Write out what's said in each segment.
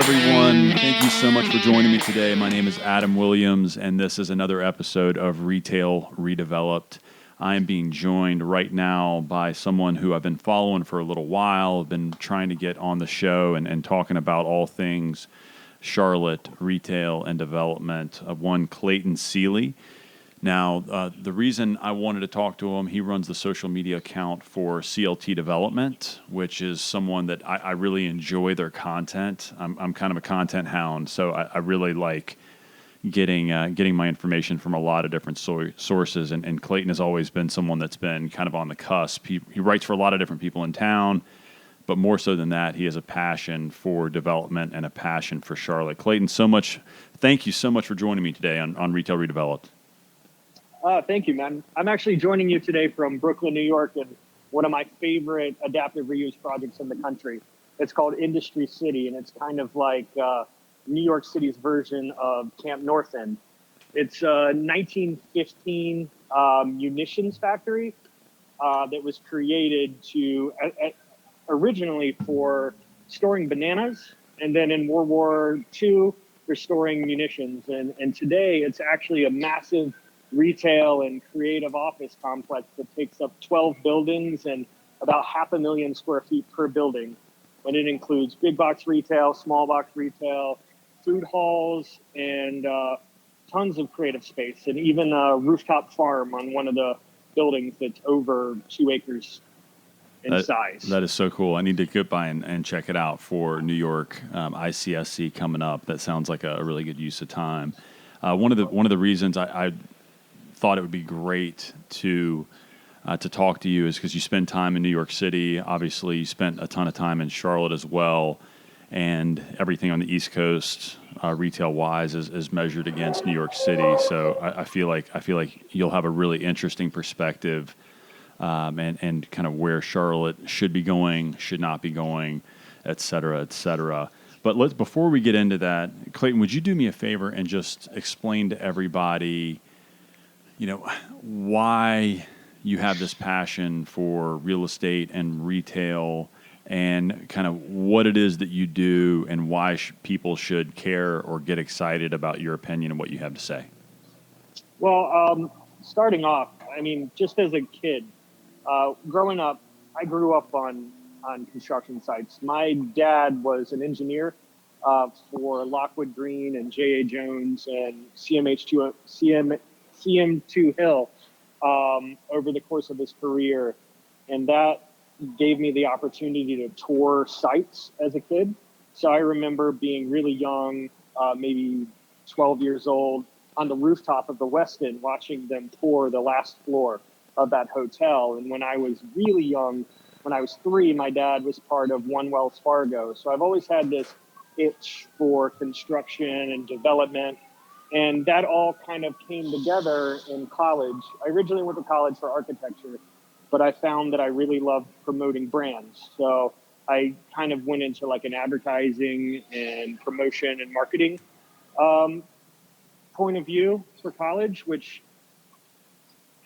everyone. Thank you so much for joining me today. My name is Adam Williams, and this is another episode of Retail Redeveloped. I am being joined right now by someone who I've been following for a little while. I've been trying to get on the show and talking about all things Charlotte, retail, and development. One Clayton Sealey. Now, the reason I wanted to talk to him, he runs the social media account for CLT Development, which is someone that I really enjoy their content. I'm kind of a content hound, so I really like getting my information from a lot of different sources. And Clayton has always been someone that's been kind of on the cusp. He writes for a lot of different people in town, but more so than that, he has a passion for development and a passion for Charlotte. Clayton, thank you so much for joining me today on Retail Redeveloped. Thank you, man. I'm actually joining you today from Brooklyn, New York, and one of my favorite adaptive reuse projects in the country. It's called Industry City, and it's kind of like New York City's version of Camp North End. It's a 1915 munitions factory that was created originally for storing bananas, and then in World War II, for storing munitions. And today, it's actually a massive retail and creative office complex that takes up 12 buildings and about 500,000 square feet per building. And it includes big box retail, small box retail, food halls, and tons of creative space, and even a rooftop farm on one of the buildings that's over 2 acres in size. That is so cool. I need to get by and check it out for New York ICSC coming up. That sounds like a really good use of time. One of the reasons I thought it would be great to talk to you is because you spend time in New York City. Obviously, you spent a ton of time in Charlotte as well, and everything on the East Coast, retail-wise, is measured against New York City. So I feel like you'll have a really interesting perspective, and kind of where Charlotte should be going, should not be going, et cetera, et cetera. But before we get into that, Clayton, would you do me a favor and just explain to everybody, why you have this passion for real estate and retail, and kind of what it is that you do and why people should care or get excited about your opinion and what you have to say? Well, starting off, just as a kid, growing up, I grew up on construction sites. My dad was an engineer for Lockwood Green and J.A. Jones and CM2 Hill over the course of his career. And that gave me the opportunity to tour sites as a kid. So I remember being really young, maybe 12 years old, on the rooftop of the Westin, watching them pour the last floor of that hotel. And when I was really young, when I was 3, my dad was part of One Wells Fargo. So I've always had this itch for construction and development. And that all kind of came together in college. I originally went to college for architecture, but I found that I really loved promoting brands. So I kind of went into like an advertising and promotion and marketing point of view for college, which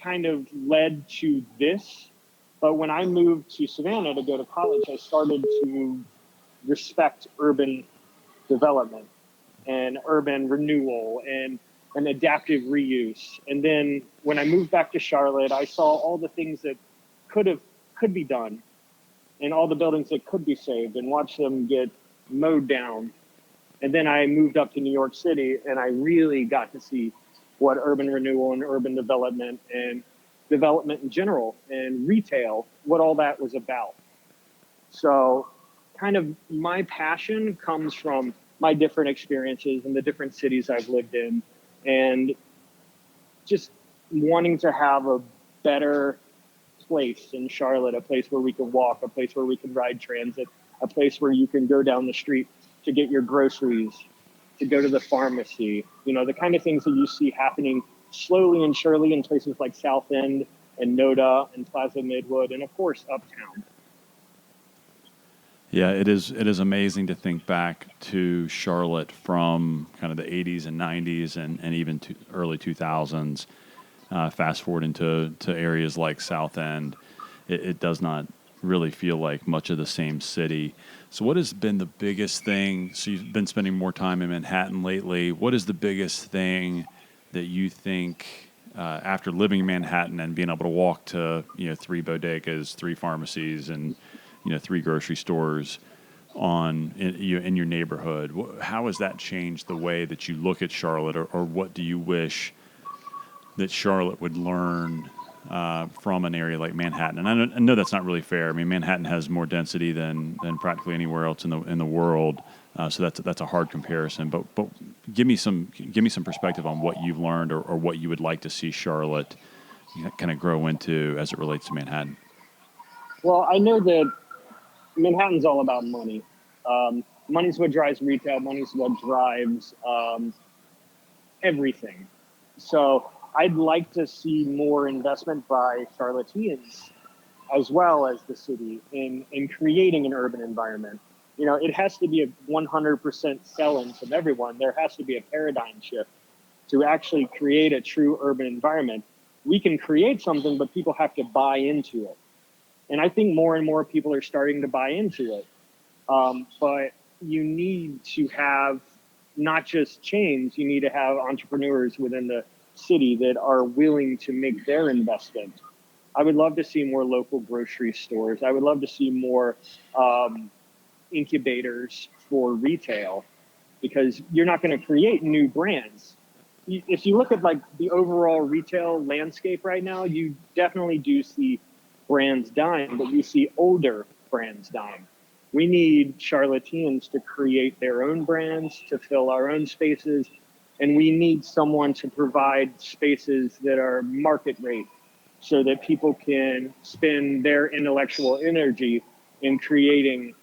kind of led to this. But when I moved to Savannah to go to college, I started to respect urban development and urban renewal and adaptive reuse. And then when I moved back to Charlotte, I saw all the things that could be done and all the buildings that could be saved and watched them get mowed down. And then I moved up to New York City, and I really got to see what urban renewal and urban development and development in general and retail, what all that was about. So kind of my passion comes from my different experiences in the different cities I've lived in, and just wanting to have a better place in Charlotte, a place where we can walk, a place where we can ride transit, a place where you can go down the street to get your groceries, to go to the pharmacy, the kind of things that you see happening slowly and surely in places like South End and NODA and Plaza Midwood, and of course, Uptown. Yeah, it is amazing to think back to Charlotte from kind of the 80s and 90s and even to early 2000s. Fast forward into areas like South End, it does not really feel like much of the same city. So what has been the biggest thing? So you've been spending more time in Manhattan lately. What is the biggest thing that you think after living in Manhattan and being able to walk to, 3 bodegas, 3 pharmacies, and, 3 grocery stores in your neighborhood? How has that changed the way that you look at Charlotte, or what do you wish that Charlotte would learn from an area like Manhattan? And I know that's not really fair. I mean, Manhattan has more density than practically anywhere else in the world, so that's a hard comparison. But give me some perspective on what you've learned, or what you would like to see Charlotte kind of grow into as it relates to Manhattan. Well, I know that Manhattan's all about money. Money's what drives retail. Money's what drives everything. So I'd like to see more investment by Charlotteans as well as the city in creating an urban environment. It has to be a 100% sell-in from everyone. There has to be a paradigm shift to actually create a true urban environment. We can create something, but people have to buy into it. And I think more and more people are starting to buy into it. But you need to have not just chains, you need to have entrepreneurs within the city that are willing to make their investment. I would love to see more local grocery stores. I would love to see more incubators for retail, because you're not going to create new brands. If you look at like the overall retail landscape right now, you definitely do see brands dying, but you see older brands dying. We need Charlotteans to create their own brands, to fill our own spaces, and we need someone to provide spaces that are market rate so that people can spend their intellectual energy in creating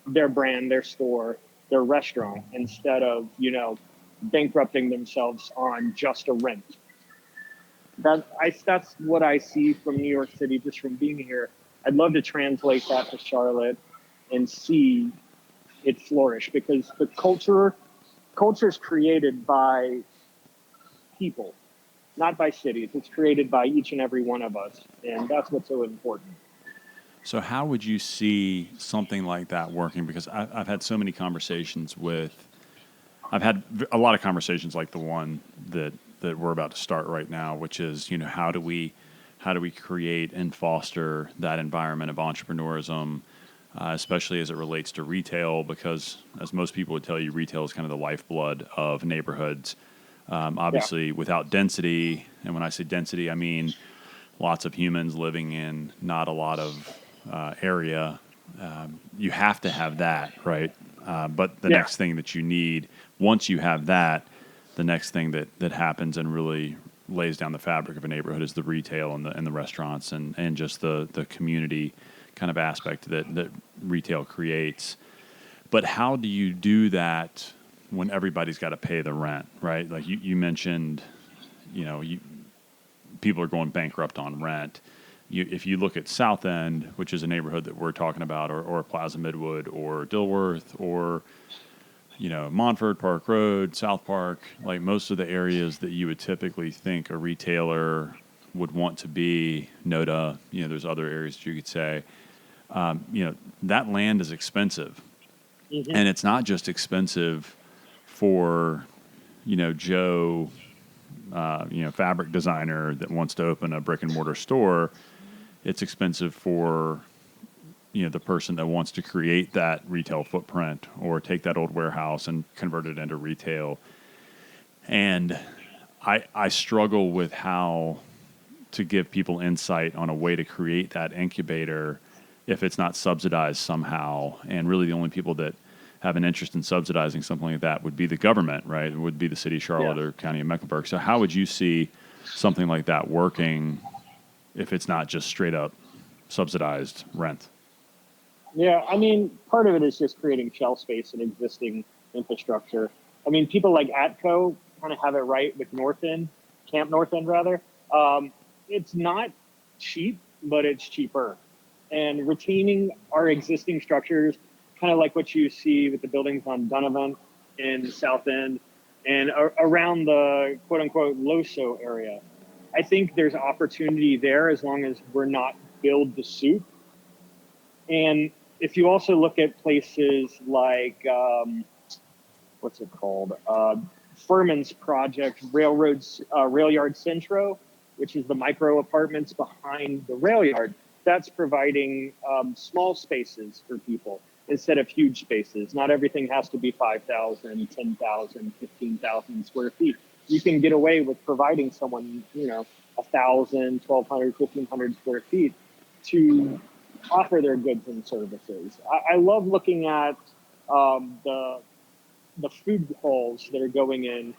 their brand, their store, their restaurant, instead of, bankrupting themselves on just a rent. That's what I see from New York City, just from being here. I'd love to translate that to Charlotte and see it flourish, because the culture is created by people, not by cities. It's created by each and every one of us, and that's what's so important. So how would you see something like that working? Because I've had so many conversations I've had a lot of conversations like the one that we're about to start right now, which is, how do we create and foster that environment of entrepreneurism, especially as it relates to retail, because as most people would tell you, retail is kind of the lifeblood of neighborhoods. Obviously, without density, and when I say density, I mean lots of humans living in not a lot of area. You have to have that, right? But the next thing that you need, once you have that, the next thing that happens and really lays down the fabric of a neighborhood is the retail and the restaurants and just the community kind of aspect that retail creates. But how do you do that when everybody's got to pay the rent, right? Like you mentioned, people are going bankrupt on rent. If you look at South End, which is a neighborhood that we're talking about, or Plaza Midwood, or Dilworth, or Montford, Park Road, South Park, like most of the areas that you would typically think a retailer would want to be, NODA, there's other areas that you could say, that land is expensive. Mm-hmm. And it's not just expensive for, Joe, fabric designer that wants to open a brick and mortar store. It's expensive for, the person that wants to create that retail footprint or take that old warehouse and convert it into retail. And I struggle with how to give people insight on a way to create that incubator if it's not subsidized somehow. And really the only people that have an interest in subsidizing something like that would be the government, right? It would be the city of Charlotte or county of Mecklenburg. So how would you see something like that working if it's not just straight up subsidized rent? Yeah, I mean, part of it is just creating shelf space and existing infrastructure. I mean, people like Atco kind of have it right with Camp North End rather. It's not cheap, but it's cheaper. And retaining our existing structures, kind of like what you see with the buildings on Donovan in the South End and around the quote unquote Loso area. I think there's opportunity there as long as we're not build to suit. And if you also look at places like, what's it called? Furman's project, Rail Yard Centro, which is the micro apartments behind the rail yard. That's providing small spaces for people instead of huge spaces. Not everything has to be 5,000, 10,000, 15,000 square feet. You can get away with providing someone, 1,000, 1,200, 1,500 square feet to offer their goods and services. I love looking at the food halls that are going in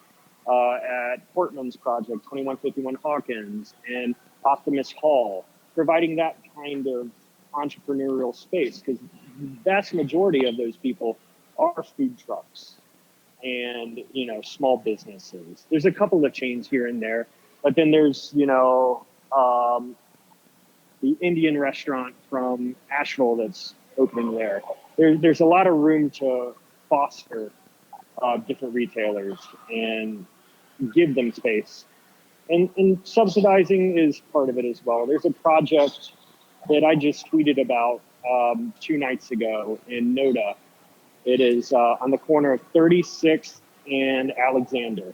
at Portman's project, 2151 Hawkins, and Optimus Hall, providing that kind of entrepreneurial space, because the vast majority of those people are food trucks and, small businesses. There's a couple of chains here and there, but then there's, the Indian restaurant from Asheville that's opening there. There's a lot of room to foster different retailers and give them space. And subsidizing is part of it as well. There's a project that I just tweeted about 2 nights ago in Noda. It is on the corner of 36th and Alexander.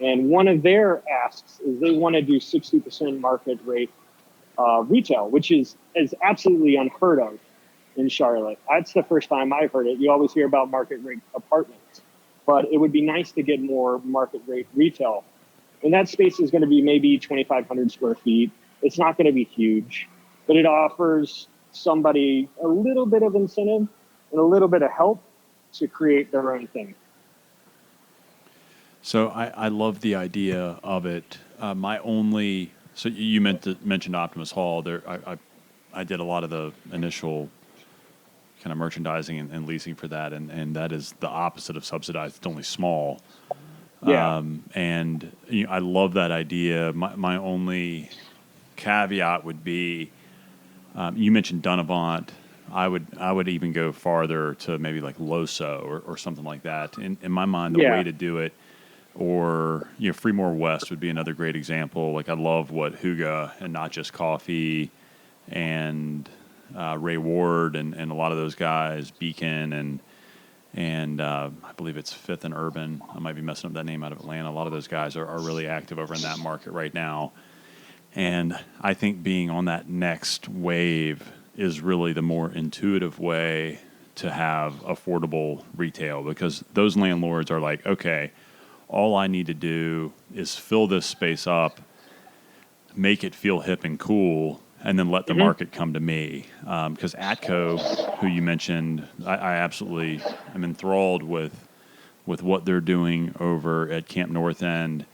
And one of their asks is they want to do 60% market rate retail, which is absolutely unheard of in Charlotte. That's the first time I've heard it. You always hear about market rate apartments, but it would be nice to get more market rate retail. And that space is going to be maybe 2,500 square feet. It's not going to be huge, but it offers somebody a little bit of incentive and a little bit of help to create their own thing. So I love the idea of it. So you mentioned Optimus Hall. There, I did a lot of the initial kind of merchandising and leasing for that, and that is the opposite of subsidized. It's only small. Yeah. And I love that idea. My only caveat would be, you mentioned Dunavant. I would even go farther to maybe like Loso or something like that. In my mind, the way to do it, or Freemore West would be another great example. Like I love what Huga and Not Just Coffee and Ray Ward and a lot of those guys, Beacon and I believe it's Fifth and Urban. I might be messing up that name out of Atlanta. A lot of those guys are really active over in that market right now. And I think being on that next wave is really the more intuitive way to have affordable retail, because those landlords are like, okay, all I need to do is fill this space up, make it feel hip and cool, and then let the market come to me. Because Atco, who you mentioned, I absolutely am enthralled with what they're doing over at Camp North End,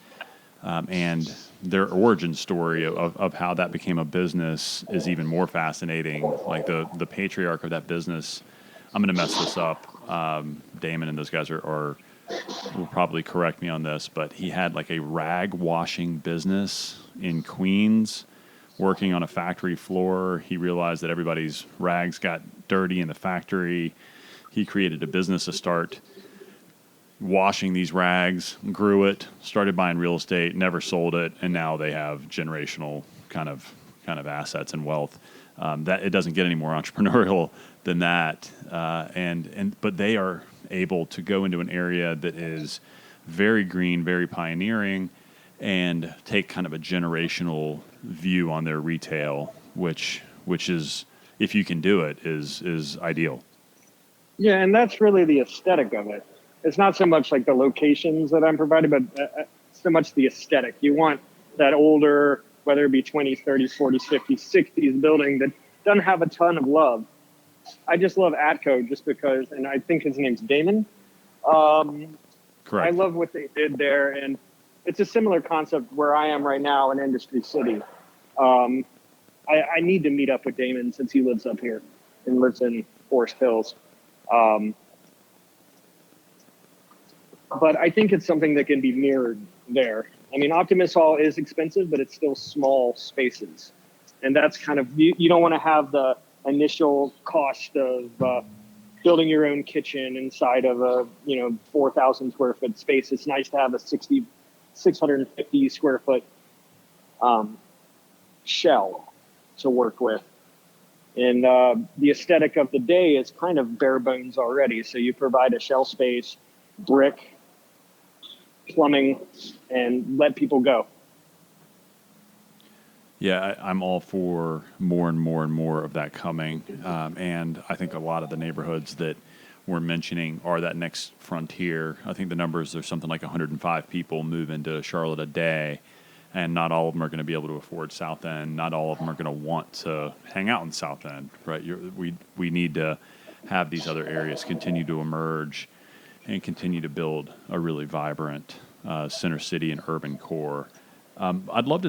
and their origin story of how that became a business is even more fascinating. Like the patriarch of that business, I'm going to mess this up. Damon and those guys will probably correct me on this, but he had like a rag washing business in Queens, working on a factory floor. He realized that everybody's rags got dirty in the factory. He created a business to start washing these rags, grew it, started buying real estate, never sold it, and now they have generational kind of assets and wealth. That it doesn't get any more entrepreneurial than that. But they are able to go into an area that is very green, very pioneering, and take kind of a generational view on their retail, which is, if you can do it, is ideal. Yeah, and that's really the aesthetic of it. It's not so much like the locations that I'm providing, but so much the aesthetic. You want that older, whether it be 20s, 30s, 40s, 50s, 60s building that doesn't have a ton of love. I just love Atco just because, and I think his name's Damon. Correct. I love what they did there, and it's a similar concept where I am right now in Industry City. I need to meet up with Damon since he lives up here and lives in Forest Hills. But I think it's something that can be mirrored there. I mean, Optimus Hall is expensive, but it's still small spaces. And that's kind of, you don't want to have the initial cost of building your own kitchen inside of a 4,000 square foot space. It's nice to have a 650 square foot shell to work with. And the aesthetic of the day is kind of bare bones already. So you provide a shell space, brick, plumbing, and let people go. Yeah, I'm all for more and more and more of that coming. And I think a lot of the neighborhoods that we're mentioning are that next frontier. I think the numbers, there's something like 105 people move into Charlotte a day, and not all of them are going to be able to afford South End. Not all of them are going to want to hang out in South End, right? We need to have these other areas continue to emerge and continue to build a really vibrant center city and urban core. I'd love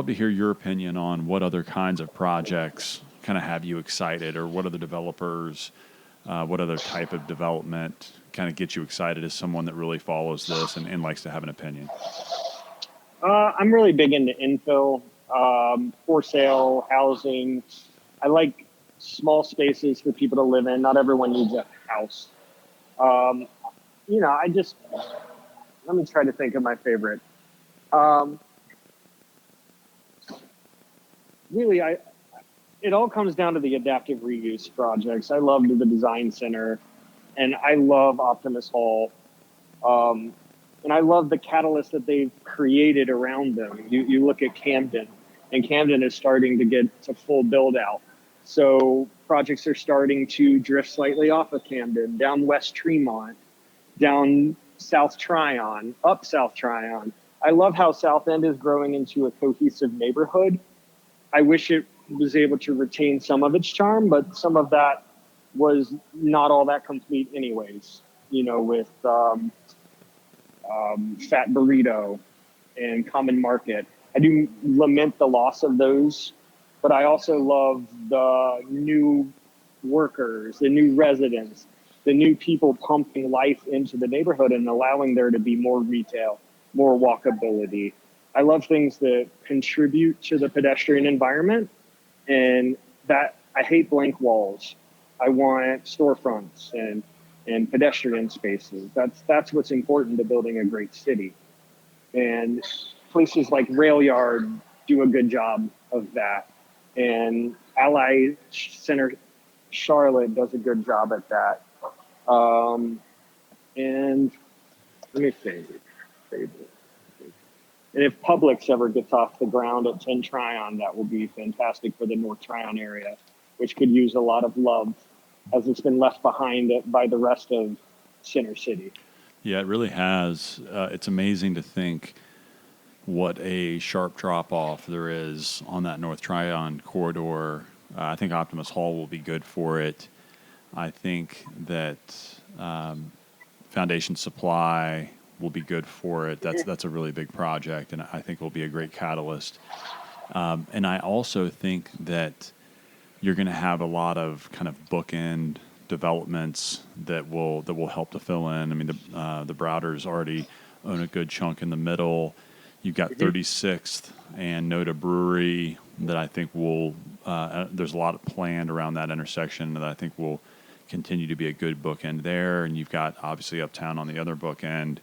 to hear your opinion on what other kinds of projects kind of have you excited, or what other developers, what other type of development kind of gets you excited as someone that really follows this and likes to have an opinion. I'm really big into infill, for sale housing. I like small spaces for people to live in. Not everyone needs a house. Um, let me try to think of my favorite. Um, really, it all comes down to the adaptive reuse projects. I loved the design center, and I love Optimus Hall. Um, and I love the catalyst that they've created around them. You look at Camden, and Camden is starting to get to full build out. So projects are starting to drift slightly off of Camden, down West Tremont, down South Tryon, up South Tryon. I love how South End is growing into a cohesive neighborhood. I wish it was able to retain some of its charm, but some of that was not all that complete anyways, with Fat Burrito and Common Market. I do lament the loss of those, but I also love the new workers, the new residents, the new people pumping life into the neighborhood and allowing there to be more retail, more walkability. I love things that contribute to the pedestrian environment, and that I hate blank walls. I want storefronts and pedestrian spaces. That's what's important to building a great city. And places like Rail Yard do a good job of that. And Ally Center Charlotte does a good job at that. And let me think. And if Publix ever gets off the ground at 10 Tryon, that will be fantastic for the North Tryon area, which could use a lot of love as it's been left behind by the rest of Center City. Yeah, it really has. It's amazing to think what a sharp drop off there is on that North Tryon corridor. I think Optimus Hall will be good for it. I think that Foundation Supply will be good for it. That's a really big project, and I think will be a great catalyst. And I also think that you're going to have a lot of kind of bookend developments that will help to fill in. I mean, the Browders already own a good chunk in the middle. You've got 36th and Noda Brewery that I think will. There's a lot planned around that intersection that I think will continue to be a good bookend there. And you've got obviously Uptown on the other bookend.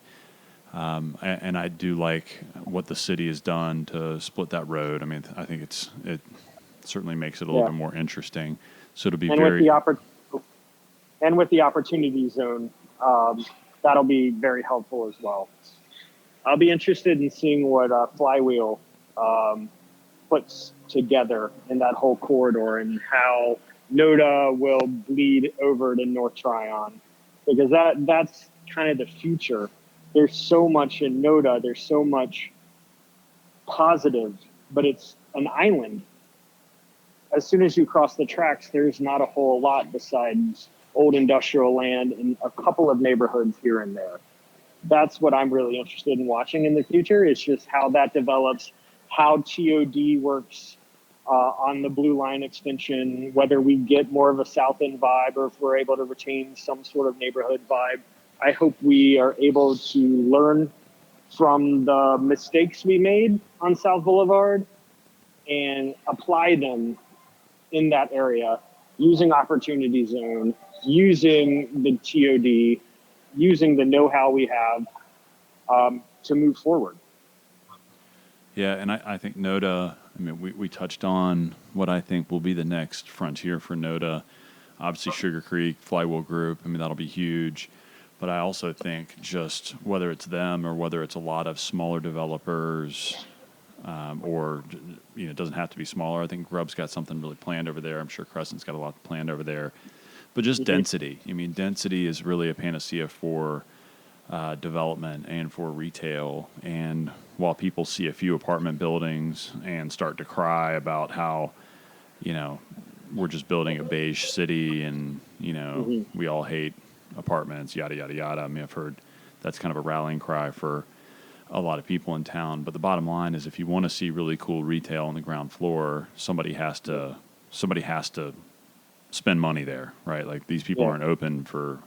And I do like what the city has done to split that road. I mean, I think it certainly makes it a little bit more interesting. So it'll be with the opportunity zone, that'll be very helpful as well. I'll be interested in seeing what Flywheel puts together in that whole corridor and how Noda will bleed over to North Tryon, because that's kind of the future. There's so much in Noda. There's so much positive, but it's an island. As soon as you cross the tracks, there's not a whole lot besides old industrial land and a couple of neighborhoods here and there. That's what I'm really interested in watching in the future, is just how that develops, how TOD works on the Blue Line extension, whether we get more of a South End vibe or if we're able to retain some sort of neighborhood vibe. I hope we are able to learn from the mistakes we made on South Boulevard and apply them in that area, using Opportunity Zone, using the TOD, using the know-how we have to move forward. Yeah, and I think Noda I mean, we touched on what I think will be the next frontier for NODA. Obviously, Sugar Creek, Flywheel Group, I mean, that'll be huge. But I also think just whether it's them or whether it's a lot of smaller developers, or, it doesn't have to be smaller. I think Grubb's got something really planned over there. I'm sure Crescent's got a lot planned over there. But just density. I mean, density is really a panacea for development and for retail. And while people see a few apartment buildings and start to cry about how, we're just building a beige city and, we all hate apartments, yada, yada, yada. I mean, I've heard that's kind of a rallying cry for a lot of people in town. But the bottom line is if you want to see really cool retail on the ground floor, somebody has to spend money there, right? Like these people aren't open for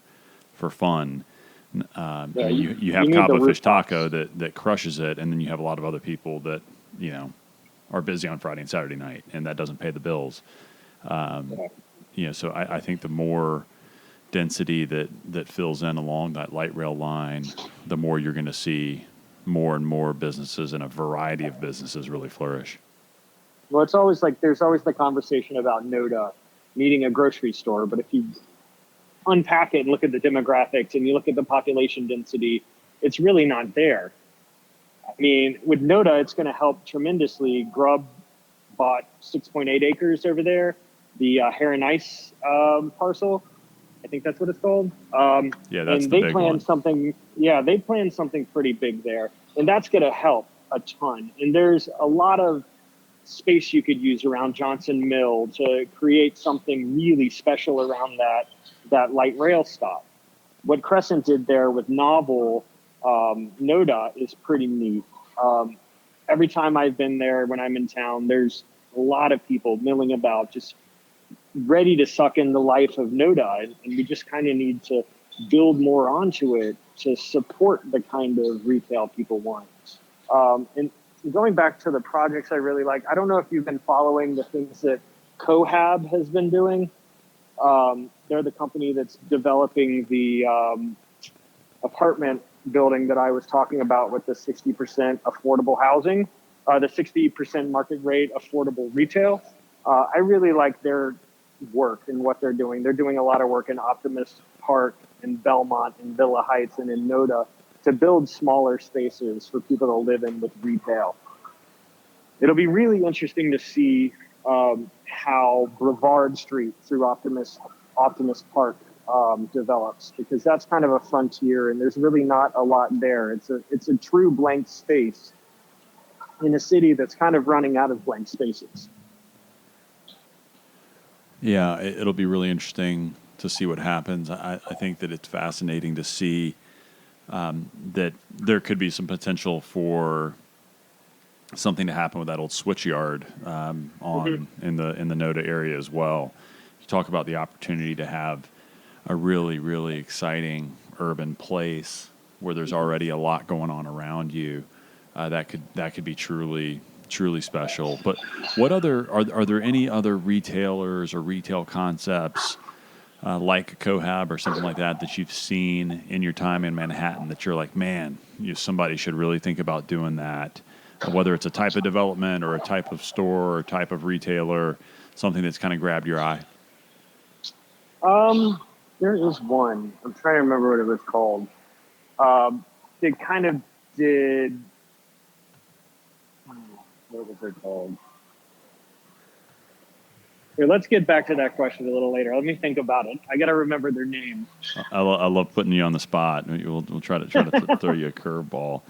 fun. You have Cabo Fish Taco that crushes it, and then you have a lot of other people that are busy on Friday and Saturday night, and that doesn't pay the bills. So I think the more density that fills in along that light rail line, the more you're going to see more and more businesses and a variety of businesses really flourish. Well, it's always like there's always the conversation about NODA needing a grocery store, but if you unpack it and look at the demographics and you look at the population density, it's really not there. I mean, with NODA, it's going to help tremendously. Grubb bought 6.8 acres over there, the Hair and Ice parcel. I think that's what it's called. Yeah, that's and the they big planned one. something. Yeah, they planned something pretty big there, and that's going to help a ton. And there's a lot of space you could use around Johnson Mill to create something really special around that light rail stop. What Crescent did there with novel NODA is pretty neat. Every time I've been there when I'm in town, there's a lot of people milling about, just ready to suck in the life of NODA, and we just kind of need to build more onto it to support the kind of retail people want. And going back to the projects I really like, I don't know if you've been following the things that Cohab has been doing. They're the company that's developing the apartment building that I was talking about with the 60% affordable housing, the 60% market rate affordable retail. I really like their work and what they're doing. They're doing a lot of work in Optimist Park, in Belmont, in Villa Heights, and in NODA to build smaller spaces for people to live in with retail. It'll be really interesting to see how Brevard Street through Optimist Park develops, because that's kind of a frontier and there's really not a lot there. It's a true blank space in a city that's kind of running out of blank spaces. Yeah, it'll be really interesting to see what happens. I think that it's fascinating to see that there could be some potential for something to happen with that old switch yard in the NODA area as well. You talk about the opportunity to have a really, really exciting urban place where there's already a lot going on around you. That could be truly special. But what other are there any other retailers or retail concepts like a Cohab or something like that you've seen in your time in Manhattan that you're like, man, somebody should really think about doing that? Whether it's a type of development or a type of store or type of retailer, something that's kind of grabbed your eye? There is one. I'm trying to remember what it was called. They kind of did. What was it called? Here, let's get back to that question a little later. Let me think about it. I got to remember their name. I love putting you on the spot. We'll try to throw you a curveball.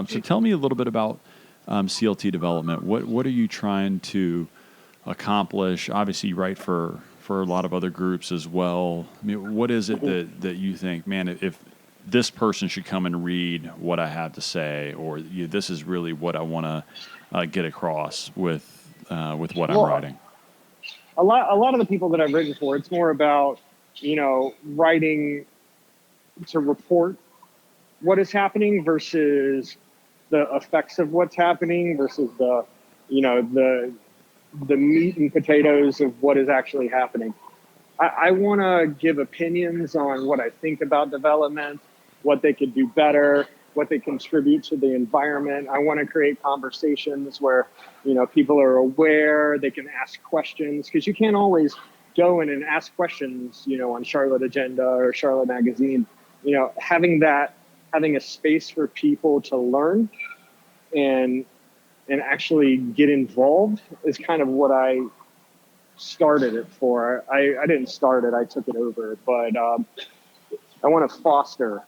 So tell me a little bit about CLT development. What are you trying to accomplish? Obviously, you write for a lot of other groups as well. I mean, what is it that you think, man, if this person should come and read what I have to say, or this is really what I want to get across with what I'm writing? A lot of the people that I've written for, it's more about, writing to report what is happening versus the effects of what's happening versus the meat and potatoes of what is actually happening. I want to give opinions on what I think about development, what they could do better, what they contribute to the environment. I want to create conversations where, people are aware, they can ask questions, because you can't always go in and ask questions, on Charlotte Agenda or Charlotte Magazine. Having a space for people to learn and actually get involved is kind of what I started it for. I didn't start it, I took it over, but I want to foster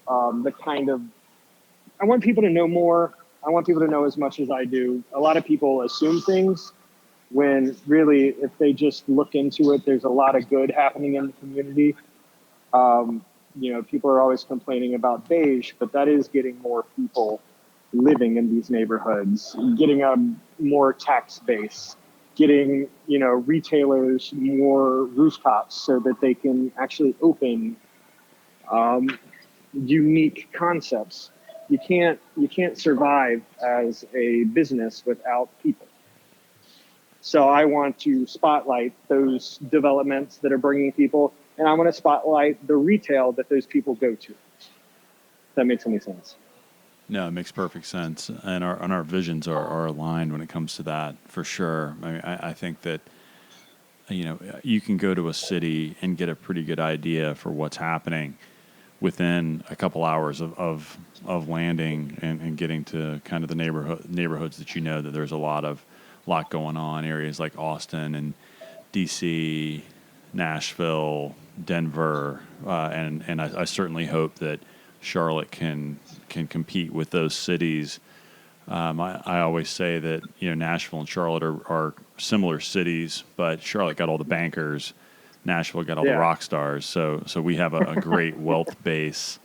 I want people to know more. I want people to know as much as I do. A lot of people assume things when really, if they just look into it, there's a lot of good happening in the community. People are always complaining about beige, but that is getting more people living in these neighborhoods, getting a more tax base, getting, retailers more rooftops so that they can actually open unique concepts. You can't survive as a business without people. So I want to spotlight those developments that are bringing people, and I want to spotlight the retail that those people go to. If that makes any sense. No, it makes perfect sense, and our visions are aligned when it comes to that, for sure. I mean, I think that you can go to a city and get a pretty good idea for what's happening within a couple hours of landing and getting to kind of the neighborhoods that that there's a lot going on. Areas like Austin and DC, Nashville, Denver, and I certainly hope that Charlotte can compete with those cities. I always say that Nashville and Charlotte are similar cities, but Charlotte got all the bankers, Nashville got all the rock stars. So we have a great wealth base,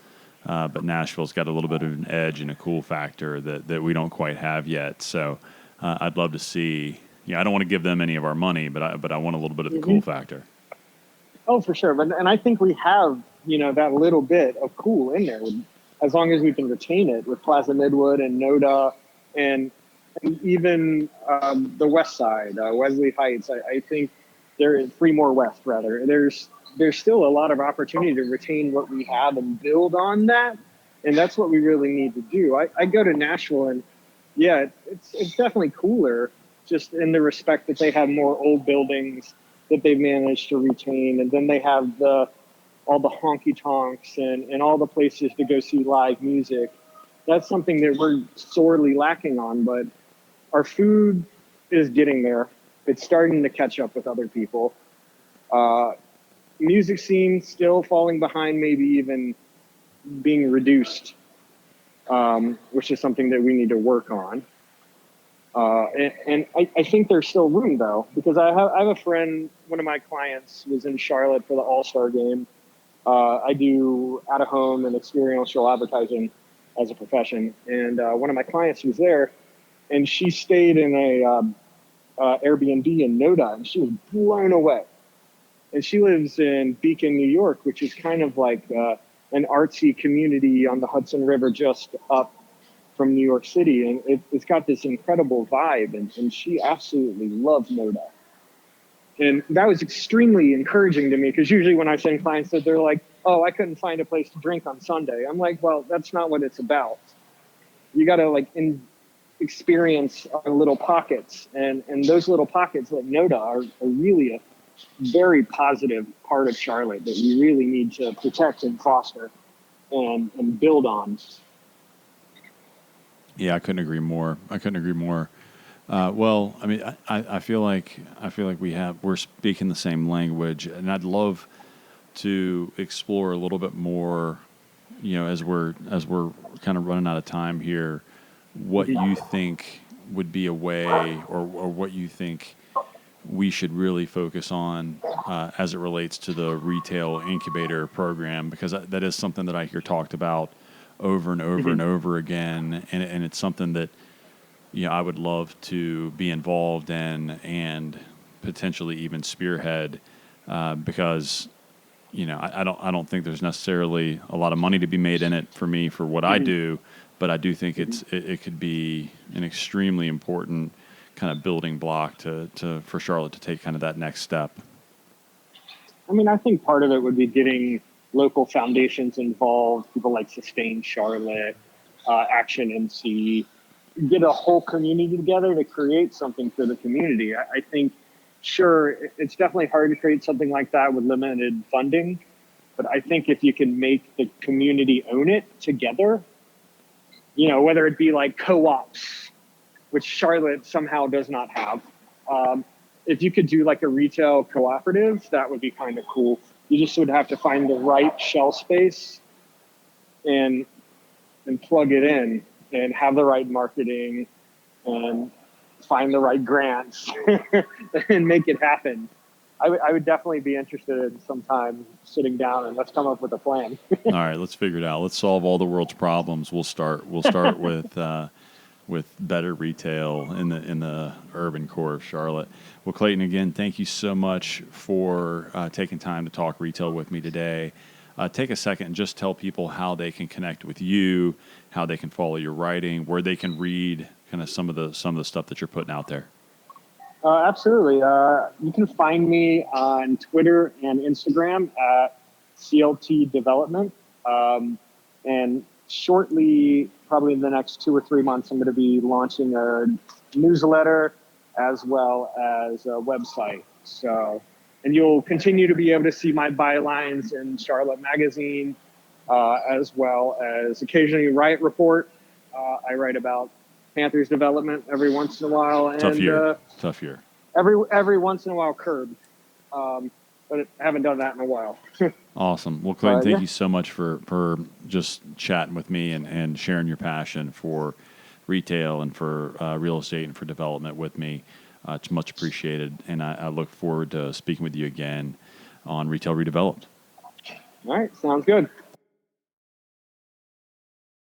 but Nashville's got a little bit of an edge and a cool factor that we don't quite have yet. So I'd love to see. I don't want to give them any of our money, but I want a little bit of the cool factor. Oh, for sure. And I think we have that little bit of cool in there, as long as we can retain it with Plaza Midwood and NODA and even the West Side, Wesley Heights. I think there is Fremore West, rather. There's still a lot of opportunity to retain what we have and build on that, and that's what we really need to do. I go to Nashville, and it's definitely cooler, just in the respect that they have more old buildings that they've managed to retain, and then they have all the honky tonks and all the places to go see live music. That's something that we're sorely lacking on, but our food is getting there. It's starting to catch up with other people. Music scene still falling behind, maybe even being reduced, which is something that we need to work on. And I think there's still room, though, because I have a friend, one of my clients was in Charlotte for the All-Star game. I do out-of-home and experiential advertising as a profession. And one of my clients was there, and she stayed in a Airbnb in NODA, and she was blown away. And she lives in Beacon, New York, which is kind of like an artsy community on the Hudson River just up from New York City. And it's got this incredible vibe, and she absolutely loved NODA. And that was extremely encouraging to me, because usually when I send clients that they're like, oh, I couldn't find a place to drink on Sunday. I'm like, well, that's not what it's about. You got to experience our little pockets, and those little pockets like NODA are really a very positive part of Charlotte that we really need to protect and foster and build on. Yeah, I couldn't agree more. Well, I mean, I feel like we're speaking the same language, and I'd love to explore a little bit more, as we're kind of running out of time here, what you think would be a way, or what you think we should really focus on as it relates to the retail incubator program, because that is something that I hear talked about over and over and over again, and it's something that I would love to be involved in and potentially even spearhead, because I don't think there's necessarily a lot of money to be made in it for me for what I do, but I do think it could be an extremely important kind of building block for Charlotte to take kind of that next step. I mean, I think part of it would be getting local foundations involved, people like Sustain Charlotte, action and get a whole community together to create something for the community. I think, sure, it's definitely hard to create something like that with limited funding, but I think if you can make the community own it together, whether it be like co-ops, which Charlotte somehow does not have. If you could do like a retail cooperative, that would be kind of cool. You just would have to find the right shelf space and plug it in and have the right marketing and find the right grants and make it happen. I would definitely be interested in sometime sitting down and let's come up with a plan. All right, let's figure it out. Let's solve all the world's problems. We'll start with better retail in the urban core of Charlotte. Well, Clayton, again, thank you so much for taking time to talk retail with me today. Take a second and just tell people how they can connect with you, how they can follow your writing, where they can read kind of some of the stuff that you're putting out there. Absolutely. You can find me on Twitter and Instagram at CLT Development. And shortly, probably in the next 2 or 3 months, I'm going to be launching a newsletter as well as a website. So, and you'll continue to be able to see my bylines in Charlotte Magazine, as well as occasionally Riot Report. I write about Panthers development every once in a while, and tough year. Every once in a while, Curb, but I haven't done that in a while. Awesome. Well, Clayton, thank you so much for just chatting with me and sharing your passion for retail and for real estate and for development with me. It's much appreciated, and I look forward to speaking with you again on Retail Redeveloped. All right, sounds good.